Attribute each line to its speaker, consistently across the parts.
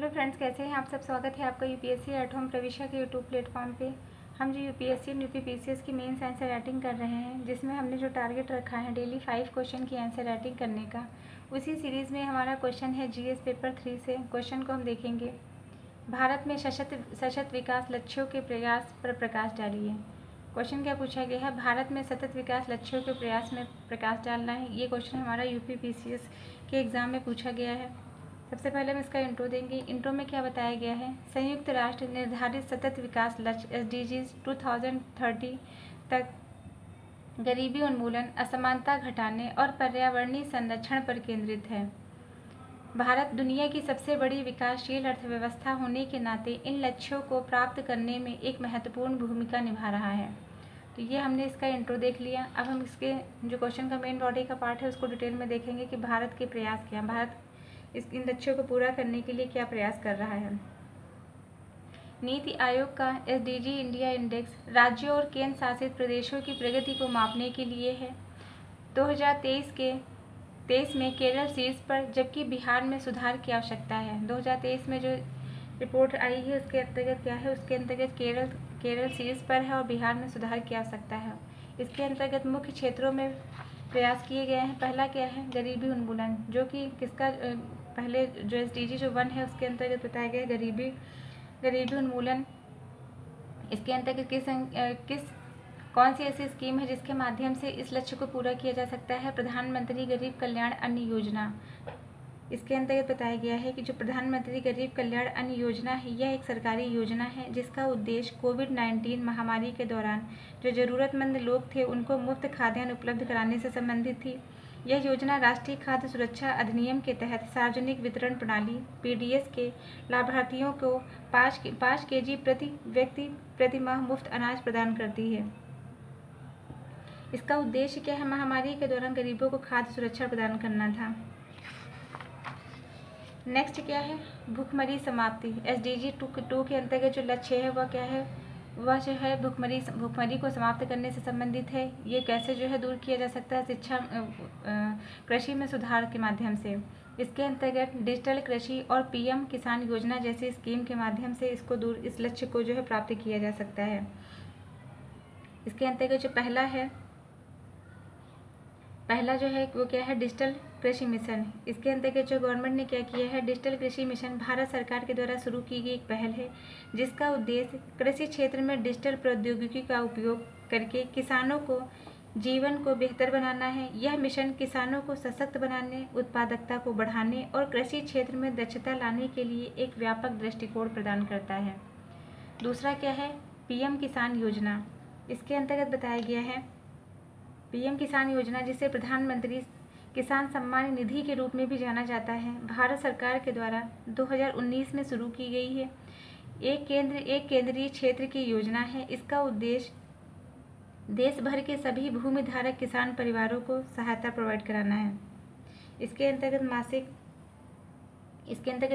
Speaker 1: Hello friends, कैसे हैं आप सब। स्वागत है आपका यूपीएससी एट होम प्रविशा के यूट्यूब प्लेटफॉर्म पे। हम जो यूपीएससी और यूपीपीसीएस की मेंस आंसर राइटिंग कर रहे हैं, जिसमें हमने जो टारगेट रखा है डेली 5 क्वेश्चन की आंसर राइटिंग करने का, उसी सीरीज़ में हमारा क्वेश्चन है जीएस पेपर 3 से। क्वेश्चन को हम देखेंगे। भारत में सशक्त विकास लक्ष्यों के प्रयास पर प्रकाश डालिए। क्वेश्चन क्या पूछा गया है, भारत में सतत विकास लक्ष्यों के प्रयास में प्रकाश डालना है। ये क्वेश्चन हमारा यूपीपीसीएस के एग्ज़ाम में पूछा गया है। सबसे पहले हम इसका इंट्रो देंगे। इंट्रो में क्या बताया गया है, संयुक्त राष्ट्र निर्धारित सतत विकास लक्ष्य SDGs 2030 तक गरीबी उन्मूलन, असमानता घटाने और पर्यावरणीय संरक्षण पर केंद्रित है। भारत दुनिया की सबसे बड़ी विकासशील अर्थव्यवस्था होने के नाते इन लक्ष्यों को प्राप्त करने में एक महत्वपूर्ण भूमिका निभा रहा है। तो ये हमने इसका इंट्रो देख लिया। अब हम इसके जो क्वेश्चन का मेन बॉडी का पार्ट है उसको डिटेल में देखेंगे कि भारत के प्रयास क्या, भारत इन लक्ष्यों को पूरा करने के लिए क्या प्रयास कर रहा है। नीति आयोग का SDG इंडिया इंडेक्स राज्यों और केंद्र शासित प्रदेशों की प्रगति को मापने के लिए है। 2023 में केरल शीर्ष पर, जबकि बिहार में सुधार की आवश्यकता है। 2023 में जो रिपोर्ट आई है उसके अंतर्गत क्या है, उसके अंतर्गत केरल शीर्ष पर है और बिहार में सुधार की आवश्यकता है। इसके अंतर्गत मुख्य क्षेत्रों में प्रयास किए गए हैं। पहला क्या है, गरीबी उन्मूलन, जो कि किसका पहले जो SDG जो 1 है उसके अंतर्गत बताया गया है गरीबी उन्मूलन। इसके अंतर्गत कौन सी ऐसी स्कीम है जिसके माध्यम से इस लक्ष्य को पूरा किया जा सकता है, प्रधानमंत्री गरीब कल्याण अन्न योजना। इसके अंतर्गत बताया गया है कि जो प्रधानमंत्री गरीब कल्याण अन्न योजना है, यह एक सरकारी योजना है जिसका उद्देश्य कोविड-19 महामारी के दौरान जो ज़रूरतमंद लोग थे उनको मुफ्त खाद्यान्न उपलब्ध कराने से संबंधित थी। यह योजना राष्ट्रीय खाद्य सुरक्षा अधिनियम के तहत सार्वजनिक वितरण प्रणाली PDS के लाभार्थियों को 5 kg प्रति व्यक्ति प्रति माह मुफ्त अनाज प्रदान करती है। इसका उद्देश्य क्या है, महामारी के दौरान गरीबों को खाद्य सुरक्षा प्रदान करना था। नेक्स्ट क्या है, भूखमरी समाप्ति। SDG 2 के अंतर्गत जो लक्ष्य है वह क्या है, वह जो है भूखमरी को समाप्त करने से संबंधित है। ये कैसे जो है दूर किया जा सकता है, शिक्षा कृषि में सुधार के माध्यम से। इसके अंतर्गत डिजिटल कृषि और PM किसान योजना जैसी स्कीम के माध्यम से इस लक्ष्य को जो है प्राप्त किया जा सकता है। इसके अंतर्गत जो पहला जो है वो क्या है, डिजिटल कृषि मिशन। इसके अंतर्गत जो गवर्नमेंट ने क्या किया है, डिजिटल कृषि मिशन भारत सरकार के द्वारा शुरू की गई एक पहल है जिसका उद्देश्य कृषि क्षेत्र में डिजिटल प्रौद्योगिकी का उपयोग करके किसानों को जीवन को बेहतर बनाना है। यह मिशन किसानों को सशक्त बनाने, उत्पादकता को बढ़ाने और कृषि क्षेत्र में दक्षता लाने के लिए एक व्यापक दृष्टिकोण प्रदान करता है। दूसरा क्या है, PM किसान योजना। इसके अंतर्गत बताया गया है PM किसान योजना, जिसे प्रधानमंत्री किसान सम्मान निधि के रूप में भी जाना जाता है, भारत सरकार के द्वारा 2019 में शुरू की गई है। एक केंद्रीय क्षेत्र की योजना है। इसका उद्देश्य देश भर के सभी भूमिधारक किसान परिवारों को सहायता प्रोवाइड कराना है। इसके अंतर्गत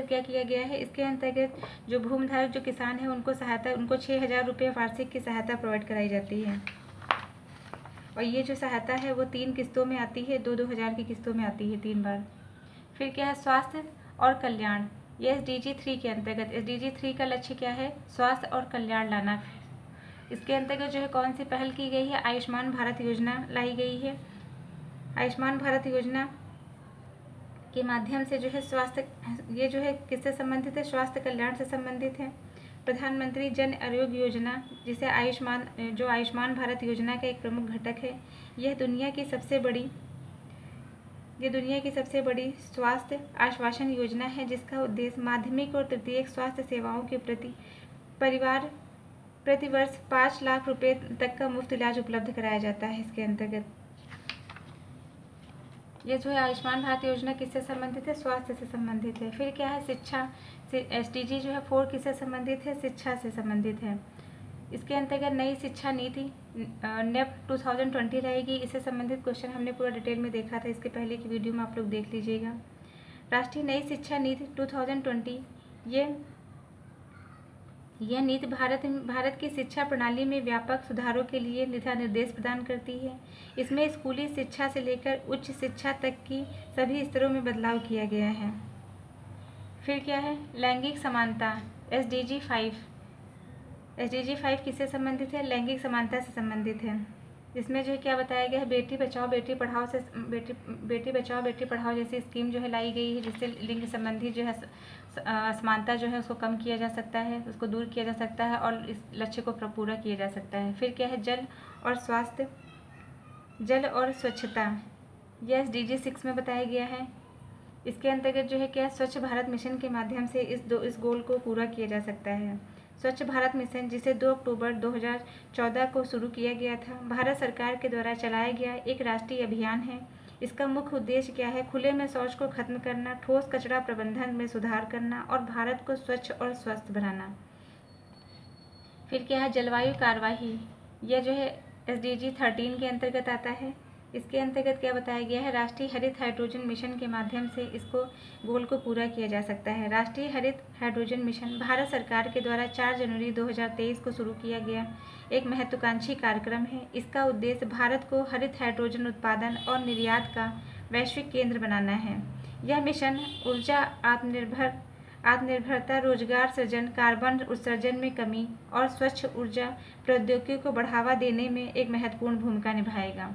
Speaker 1: क्या किया गया है, इसके अंतर्गत जो भूमिधारक जो किसान है उनको 6,000 रुपये वार्षिक की सहायता प्रोवाइड कराई जाती है। और ये जो सहायता है वो 3 किस्तों में आती है, 2-2 हज़ार की किस्तों में आती है 3 बार। फिर क्या है, स्वास्थ्य और कल्याण। ये SDG 3 के अंतर्गत, SDG 3 का लक्ष्य क्या है, स्वास्थ्य और कल्याण लाना। इसके अंतर्गत जो है कौन सी पहल की गई है, आयुष्मान भारत योजना लाई गई है। आयुष्मान भारत योजना के माध्यम से जो है ये जो है किससे संबंधित है, स्वास्थ्य कल्याण से संबंधित है। प्रधानमंत्री जन आरोग्य योजना, जिसे आयुष्मान भारत योजना का एक प्रमुख घटक है, यह दुनिया की सबसे बड़ी स्वास्थ्य आश्वासन योजना है जिसका उद्देश्य माध्यमिक और तृतीयक स्वास्थ्य सेवाओं के प्रति परिवार प्रति वर्ष 5 लाख रुपए तक का मुफ्त इलाज उपलब्ध कराया जाता है। इसके अंतर्गत ये जो है आयुष्मान भारत योजना किससे संबंधित है, स्वास्थ्य से संबंधित है। फिर क्या है, शिक्षा। SDG जो है 4 किससे संबंधित है, शिक्षा से संबंधित है। इसके अंतर्गत नई शिक्षा नीति NEP 2020 रहेगी। इससे संबंधित क्वेश्चन हमने पूरा डिटेल में देखा था, इसके पहले की वीडियो में आप लोग देख लीजिएगा। राष्ट्रीय नई शिक्षा नीति 2020, यह नीति भारत की शिक्षा प्रणाली में व्यापक सुधारों के लिए दिशा निर्देश प्रदान करती है। इसमें स्कूली शिक्षा से लेकर उच्च शिक्षा तक की सभी स्तरों में बदलाव किया गया है। फिर क्या है, लैंगिक समानता, SDG 5। SDG 5 किससे संबंधित है? लैंगिक समानता से संबंधित है। इसमें जो है क्या बताया गया है, बेटी बचाओ बेटी पढ़ाओ से बेटी बचाओ बेटी पढ़ाओ जैसी स्कीम जो है लाई गई है, जिससे लिंग संबंधी जो है असमानता जो है उसको कम किया जा सकता है, उसको दूर किया जा सकता है और इस लक्ष्य को पूरा किया जा सकता है। फिर क्या है, जल और स्वास्थ्य, जल और स्वच्छता, यह SDG 6 में बताया गया है। इसके अंतर्गत जो है क्या, स्वच्छ भारत मिशन के माध्यम से इस गोल को पूरा किया जा सकता है। स्वच्छ भारत मिशन, जिसे 2 अक्टूबर 2014 को शुरू किया गया था, भारत सरकार के द्वारा चलाया गया एक राष्ट्रीय अभियान है। इसका मुख्य उद्देश्य क्या है, खुले में शौच को खत्म करना, ठोस कचरा प्रबंधन में सुधार करना और भारत को स्वच्छ और स्वस्थ बनाना। फिर क्या है, जलवायु कार्यवाही, यह जो है SDG 13 के अंतर्गत आता है। इसके अंतर्गत क्या बताया गया है, राष्ट्रीय हरित हाइड्रोजन मिशन के माध्यम से इसको गोल को पूरा किया जा सकता है। राष्ट्रीय हरित हाइड्रोजन मिशन भारत सरकार के द्वारा 4 जनवरी 2023 को शुरू किया गया एक महत्वाकांक्षी कार्यक्रम है। इसका उद्देश्य भारत को हरित हाइड्रोजन उत्पादन और निर्यात का वैश्विक केंद्र बनाना है। यह मिशन ऊर्जा आत्मनिर्भरता, रोजगार सृजन, कार्बन उत्सर्जन में कमी और स्वच्छ ऊर्जा प्रौद्योगिकी को बढ़ावा देने में एक महत्वपूर्ण भूमिका निभाएगा।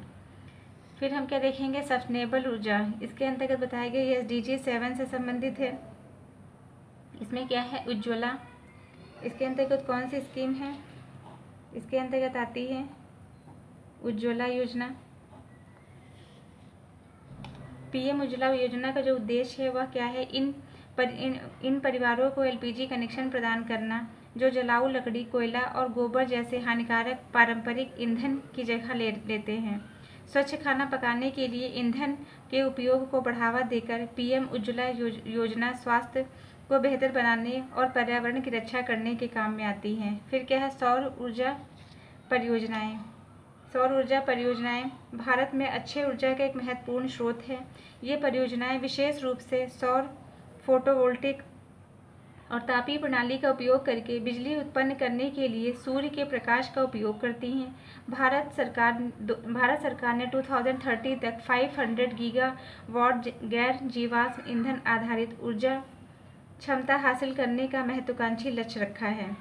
Speaker 1: फिर हम क्या देखेंगे, सस्टेनेबल ऊर्जा, इसके अंतर्गत बताया गया ये SDG 7 से संबंधित है। इसमें क्या है, उज्ज्वला, इसके अंतर्गत कौन सी स्कीम है, इसके अंतर्गत आती है उज्ज्वला योजना। PM उज्ज्वला योजना का जो उद्देश्य है वह क्या है, इन परिवारों को LPG कनेक्शन प्रदान करना जो जलाऊ लकड़ी, कोयला और गोबर जैसे हानिकारक पारंपरिक ईंधन की जगह लेते हैं। स्वच्छ खाना पकाने के लिए ईंधन के उपयोग को बढ़ावा देकर PM उज्ज्वला योजना स्वास्थ्य को बेहतर बनाने और पर्यावरण की रक्षा करने के काम में आती है। फिर क्या है, सौर ऊर्जा परियोजनाएं। सौर ऊर्जा परियोजनाएं भारत में अच्छे ऊर्जा का एक महत्वपूर्ण स्रोत है। ये परियोजनाएं विशेष रूप से सौर, फोटोवोल्टिक और तापीय प्रणाली का उपयोग करके बिजली उत्पन्न करने के लिए सूर्य के प्रकाश का उपयोग करती हैं। भारत सरकार ने 2030 तक 500 गीगावाट गैर जीवाश्म ईंधन आधारित ऊर्जा क्षमता हासिल करने का महत्वाकांक्षी लक्ष्य रखा है।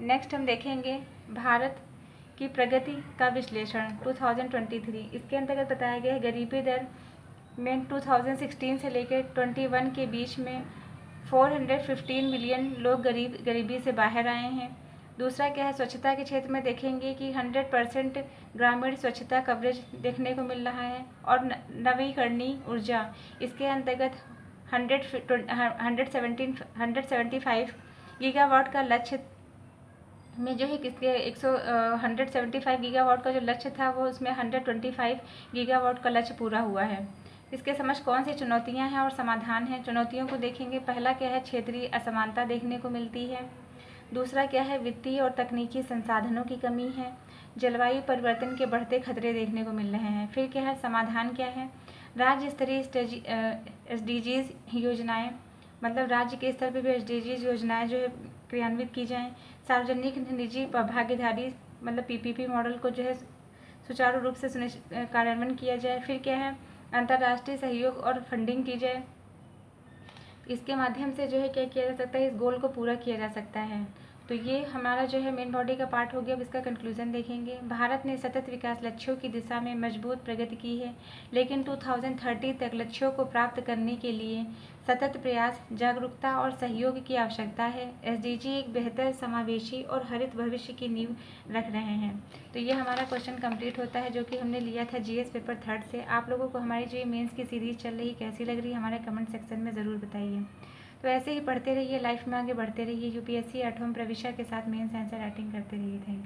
Speaker 1: नेक्स्ट हम देखेंगे भारत की प्रगति का विश्लेषण 2023। इसके अंतर्गत बताया गया है, गरीबी दर में 2016 से लेकर 21 के बीच में 415 मिलियन लोग गरीबी से बाहर आए हैं। दूसरा क्या है, स्वच्छता के क्षेत्र में देखेंगे कि 100% ग्रामीण स्वच्छता कवरेज देखने को मिल रहा है। और नवीकरणीय ऊर्जा, इसके अंतर्गत 175 गीगावाट का लक्ष्य में जो है किसके 175 गीगावाट का जो लक्ष्य था वो उसमें 125 गीगावाट का लक्ष्य पूरा हुआ है। इसके समक्ष कौन सी चुनौतियां हैं और समाधान हैं। चुनौतियों को देखेंगे, पहला क्या है, क्षेत्रीय असमानता देखने को मिलती है। दूसरा क्या है, वित्तीय और तकनीकी संसाधनों की कमी है। जलवायु परिवर्तन के बढ़ते खतरे देखने को मिल रहे हैं। फिर क्या है, समाधान क्या है, राज्य स्तरीय SDGs योजनाएं, मतलब राज्य के स्तर पर भी SDGs योजनाएं जो है क्रियान्वित की जाएं। सार्वजनिक निजी भागीदारी, मतलब PPP मॉडल को जो है सुचारू रूप से कार्यान्वयन किया जाए। फिर क्या है, अंतर्राष्ट्रीय सहयोग और फंडिंग की जाए। इसके माध्यम से जो है क्या किया जा सकता है, इस गोल को पूरा किया जा सकता है। तो ये हमारा जो है मेन बॉडी का पार्ट हो गया। अब इसका कंक्लूजन देखेंगे। भारत ने सतत विकास लक्ष्यों की दिशा में मजबूत प्रगति की है, लेकिन 2030 तक लक्ष्यों को प्राप्त करने के लिए सतत प्रयास, जागरूकता और सहयोग की आवश्यकता है। SDG एक बेहतर, समावेशी और हरित भविष्य की नींव रख रहे हैं। तो ये हमारा क्वेश्चन कंप्लीट होता है, जो कि हमने लिया था GS पेपर 3 से। आप लोगों को हमारी जो मेंस की सीरीज़ चल रही कैसी लग रही है, हमारे कमेंट सेक्शन में ज़रूर बताइए। तो ऐसे ही पढ़ते रहिए, लाइफ में आगे बढ़ते रहिए। UPSC 8वीं प्रविष्या के साथ मेंस आंसर राइटिंग करते रहिए। Thank you.